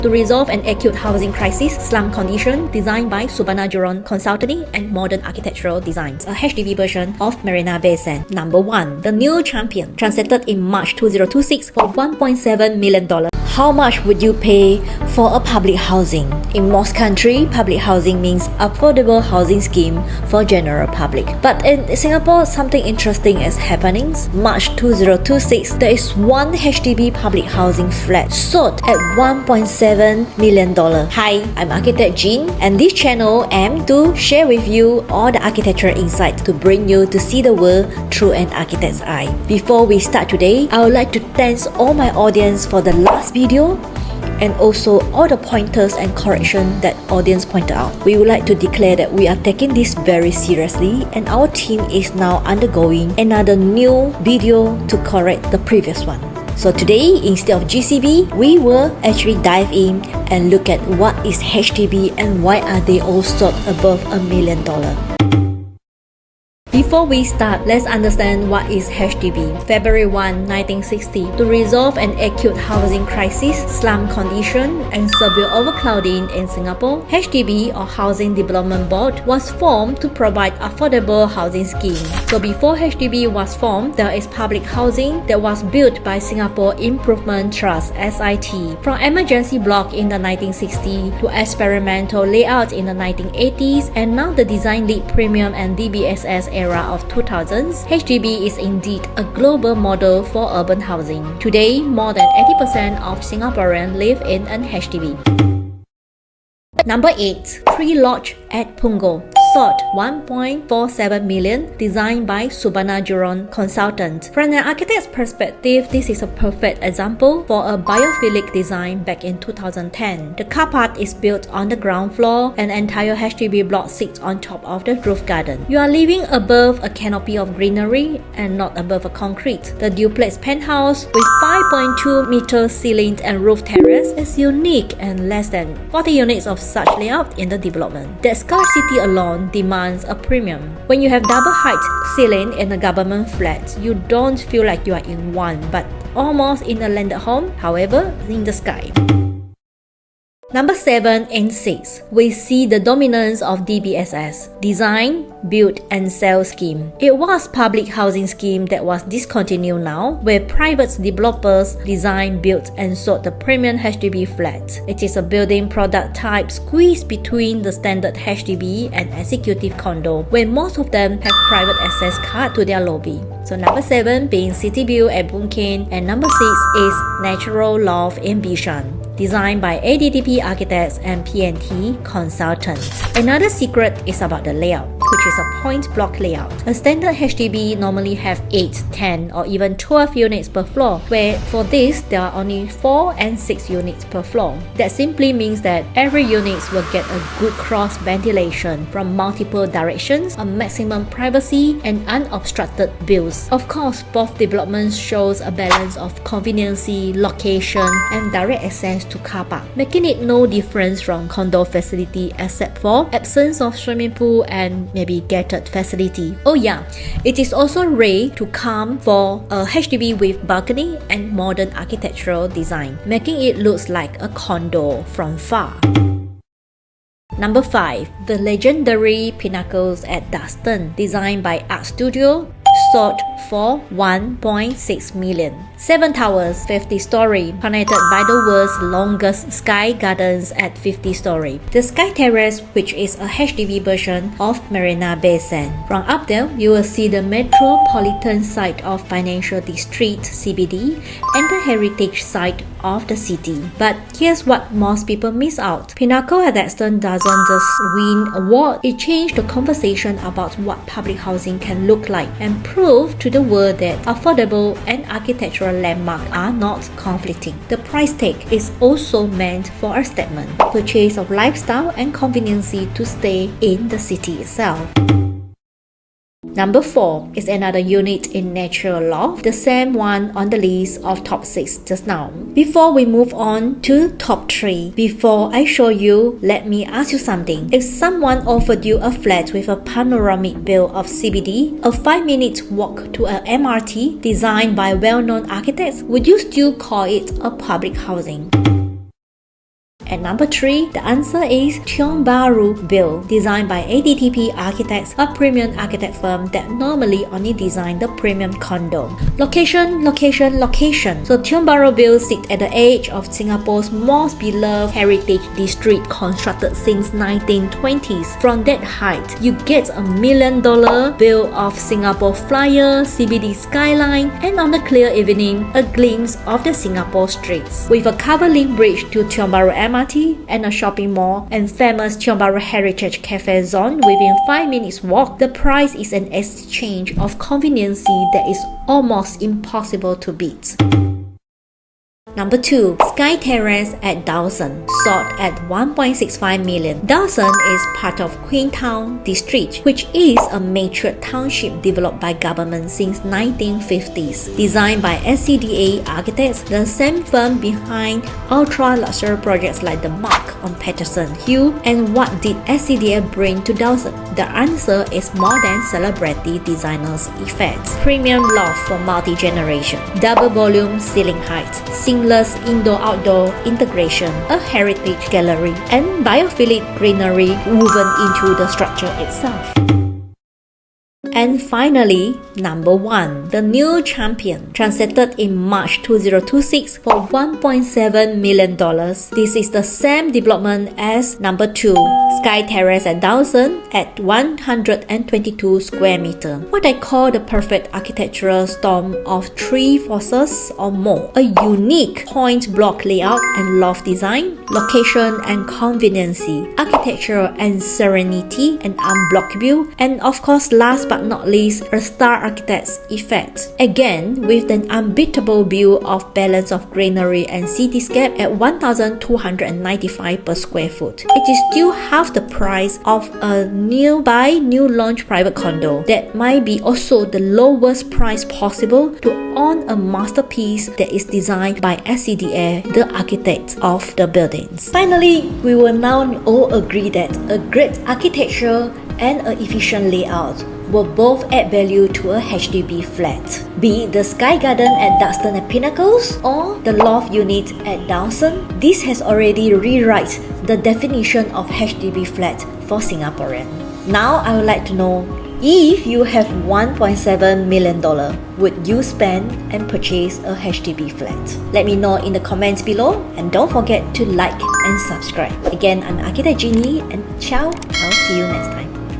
to resolve an acute housing crisis, slum condition, designed by Subarnajuron Consulting and Modern Architectural Designs, a HDB version of Marina Bay Sands. Number 1. The New Champion, transacted in March 2026 for $1.7 million. How much would you pay for a public housing? In most countries, public housing means affordable housing scheme for general public. But in Singapore, something interesting is happening. March 2026, there is one HDB public housing flat sold at $1.7 million. Hi, I'm Architect Jean, and this channel aims to share with you all the architectural insights to bring you to see the world through an architect's eye. Before we start today, I would like to thank all my audience for the last video and also all the pointers and corrections that audience pointed out. We would like to declare that we are taking this very seriously, and our team is now undergoing another new video to correct the previous one. So today, instead of GCB, we will actually dive in and look at what is HDB and why are they all sold above $1 million. Before we start, let's understand what is HDB. February 1, 1960, to resolve an acute housing crisis, slum condition, and severe overcrowding in Singapore, HDB or Housing Development Board was formed to provide affordable housing scheme. So before HDB was formed, there is public housing that was built by Singapore Improvement Trust (SIT). From emergency block in the 1960s to experimental layout in the 1980s, and now the design lead premium and DBSS era of 2000s, HDB is indeed a global model for urban housing. Today, more than 80% of Singaporeans live in an HDB. Number 8. Treelodge at Punggol, sold $1.47 million, designed by Subarnajuron Consultant. From an architect's perspective, this is a perfect example for a biophilic design back in 2010. The car park is built on the ground floor, and entire HDB block sits on top of the roof garden. You are living above a canopy of greenery and not above a concrete. The duplex penthouse with 5.2 meter ceiling and roof terrace is unique, and less than 40 units of such layout in the development. That scarcity alone demands a premium. When you have double height ceiling in a government flat, you don't feel like you are in one, but almost in a landed home, however, in the sky. Number 7 and 6, we see the dominance of DBSS, Design, Build and Sell scheme. It was public housing scheme that was discontinued now, where private developers design, built and sold the premium HDB flat. It is a building product type squeezed between the standard HDB and executive condo, where most of them have private access card to their lobby. So number 7 being City View at Boon Kheng, and number 6 is Natural Loft in Bishan, designed by ADDP Architects and P&T Consultants. Another secret is about the layout, which is a point block layout. A standard HDB normally have 8, 10 or even 12 units per floor, where for this there are only 4 and 6 units per floor. That simply means that every unit will get a good cross ventilation from multiple directions, a maximum privacy and unobstructed views. Of course, both developments shows a balance of conveniency, location and direct access to car park, making it no difference from condo facility except for absence of swimming pool and maybe gated facility. Oh yeah, it is also rare to come for a HDB with balcony and modern architectural design, making it look like a condo from far. Number 5. The legendary Pinnacles at Duxton, designed by Art Studio, sold for $1.6 million. 7 towers, 50 story, connected by the world's longest sky gardens at 50 story. The Sky Terrace, which is a HDB version of Marina Bay Sands. From up there, you will see the metropolitan side of Financial District CBD and the heritage side of the city. But here's what most people miss out. Pinnacle at Duxton doesn't just win award, it changed the conversation about what public housing can look like and prove to the world that affordable and architectural landmarks are not conflicting. The price tag is also meant for a statement, purchase of lifestyle and convenience to stay in the city itself. Number 4 is another unit in Natural Loft, the same one on the list of top 6 just now. Before we move on to top 3, before I show you, let me ask you something. If someone offered you a flat with a panoramic view of CBD, a 5-minute walk to an MRT designed by well-known architects, would you still call it a public housing? At number 3, the answer is Tiong Bahru Build, designed by ADTP Architects, a premium architect firm that normally only design the premium condo. Location. So Tiong Bahru Build sits at the edge of Singapore's most beloved heritage district, constructed since 1920s. From that height, you get a $1 million view of Singapore Flyer, CBD skyline, and on a clear evening, a glimpse of the Singapore streets. With a covered link bridge to Tiong Bahru MRT and a shopping mall and famous Tiong Bahru Heritage Cafe zone within 5 minutes walk, the price is an exchange of convenience that is almost impossible to beat. Number 2, Sky Terrace at Dawson, sold at $1.65 million. Dawson is part of Queenstown District, which is a mature township developed by government since 1950s. Designed by SCDA Architects, the same firm behind ultra-luxury projects like the Mark on Patterson Hill. And what did SCDA bring to Dawson? The answer is more than celebrity designers' effects. Premium loft for multi-generation, double volume ceiling height, seamless indoor-outdoor integration, a heritage gallery, and biophilic greenery woven into the structure itself. And finally, number 1, the new champion, transacted in March 2026 for $1.7 million. This is the same development as number 2, Sky Terrace at Dawson at 122 square meters. What I call the perfect architectural storm of 3 forces or more: a unique point block layout and loft design, location and conveniency, architecture and serenity and unblocked view, and of course last but not least, a star architect's effect. Again, with an unbeatable view of balance of greenery and cityscape at 1,295 per square foot. It is still half the price of a new launch private condo that might be also the lowest price possible to own a masterpiece that is designed by SCDA, the architects of the buildings. Finally, we will now all agree that a great architecture and an efficient layout will both add value to a HDB flat, be it the Sky Garden at Duxton and Pinnacles or the loft unit at Dawson. This has already rewritten the definition of HDB flat for Singaporean. Now I would like to know, if you have $1.7 million, would you spend and purchase a HDB flat? Let me know in the comments below, and don't forget to like and subscribe. Again, I'm Architect Jeannie, and ciao, I'll see you next time.